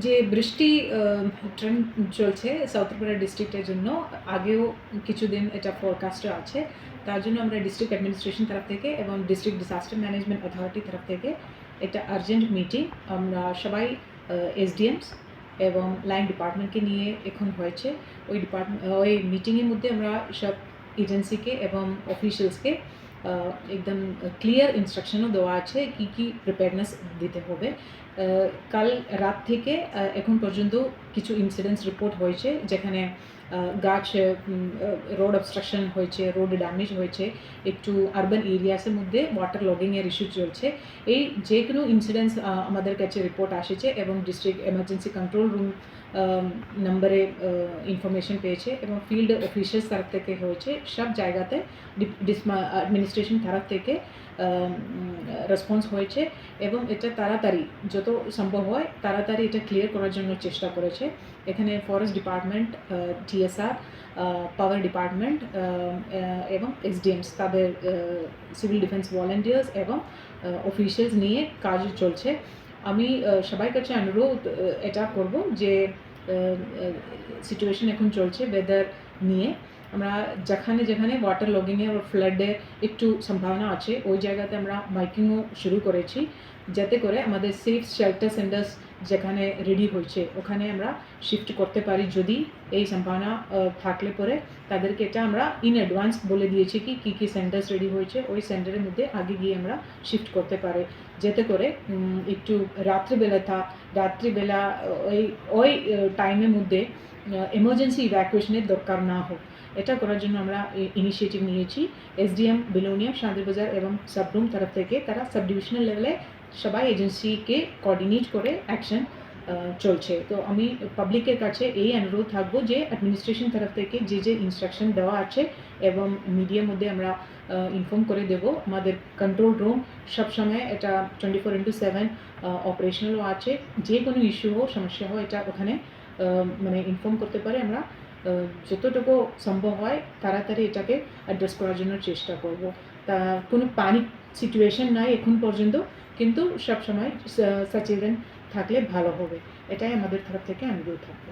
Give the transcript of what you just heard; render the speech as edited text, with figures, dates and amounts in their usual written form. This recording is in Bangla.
যে বৃষ্টি ট্রেন্ড চলছে সাউথ ত্রিপুরা ডিস্ট্রিক্টের জন্য আগেও কিছুদিন এটা ফোরকাস্টে আছে। তার জন্য আমরা ডিস্ট্রিক্ট অ্যাডমিনিস্ট্রেশন তরফ থেকে এবং ডিস্ট্রিক্ট ডিজাস্টার ম্যানেজমেন্ট অথরিটি তরফ থেকে একটা আর্জেন্ট মিটিং আমরা সবাই এসডিএমস এবং লাইন ডিপার্টমেন্টকে নিয়ে এখন হয়েছে। ওই মিটিংয়ের মধ্যে আমরা সব এজেন্সিকে এবং অফিসিয়ালসকে একদম ক্লিয়ার ইনস্ট্রাকশনও দেওয়া আছে কি প্রিপেয়ারনেস দিতে হবে। কাল রাত থেকে এখন পর্যন্ত কিছু ইনসিডেন্টস রিপোর্ট হয়েছে যেখানে গাছ রোড অবস্ট্রাকশন হয়েছে, রোড ড্যামেজ হয়েছে, একটু আরবান এরিয়াসের মধ্যে ওয়াটার লগিংয়ের ইস্যু চলছে। এই যে কোনো ইনসিডেন্টস আমাদের কাছে রিপোর্ট আসেছে এবং ডিস্ট্রিক্ট এমার্জেন্সি কন্ট্রোল রুম নম্বরে ইনফরমেশন পেয়েছে এবং ফিল্ড অফিসার্স তরফ থেকে হয়েছে। সব জায়গাতে অ্যাডমিনিস্ট্রেশন তরফ থেকে রেসপন্স হয়েছে এবং এটা তাড়াতাড়ি যত সম্ভব হয় তাড়াতাড়ি এটা ক্লিয়ার করার জন্য চেষ্টা করেছে। এখানে ফরেস্ট ডিপার্টমেন্ট, টিএসআর, পাওয়ার ডিপার্টমেন্ট এবং এসডিএমস তাদের সিভিল ডিফেন্স ভলেন্টিয়ার্স এবং অফিসিয়ালস নিয়ে কাজ চলছে। আমি সবার কাছে অনুরোধ এটা করব যে সিচুয়েশন এখন চলছে ওয়েদার নিয়ে, আমরা যেখানে যেখানে ওয়াটার লগিংয়ে আর ফ্লাডের একটু সম্ভাবনা আছে ওই জায়গাতে আমরা মাইকিংও শুরু করেছি যাতে করে আমাদের সেফ শেল্টার সেন্টার্স যেখানে রেডি হয়েছে ওখানে আমরা শিফট করতে পারি। যদি এই সম্ভাবনা থাকলে পরে তাদেরকে এটা আমরা ইন অ্যাডভান্স বলে দিয়েছি কি সেন্টার্স রেডি হয়েছে ওই সেন্টারের মধ্যে আগে গিয়ে আমরা শিফট করতে পারি যাতে করে একটু রাত্রিবেলা ওই টাইমের মধ্যে এমার্জেন্সি ইভ্যাকুয়েশনের দরকার না হোক। এটা করার জন্য আমরা ইনিশিয়েটিভ নিয়েছি। এসডিএম বিলোনিয়া, শান্তিবাজার এবং সাবরুম তরফ থেকে তারা সাব ডিভিশনাল লেভেলে সবাই এজেন্সিকে কোঅর্ডিনেট করে অ্যাকশন চলছে। তো আমি পাবলিকের কাছে এই অনুরোধ থাকবো যে অ্যাডমিনিস্ট্রেশন তরফ থেকে যে ইনস্ট্রাকশন দেওয়া আছে এবং মিডিয়ার মধ্যে আমরা ইনফর্ম করে দেব। আমাদের কন্ট্রোল রুম সবসময় এটা 24/7 অপারেশনালও আছে। যে কোনো ইস্যু হোক, সমস্যা হয় এটা ওখানে মানে ইনফর্ম করতে পারে। আমরা যতটুকু সম্ভব হয় তাড়াতাড়ি এটাকে অ্যাড্রেস করার জন্য চেষ্টা করব। তা কোনো প্যানিক সিচুয়েশন নাই এখন পর্যন্ত, কিন্তু সবসময় সচেতন থাকলে ভালো হবে, এটাই আমাদের তরফ থেকে অনুরোধ থাকবে।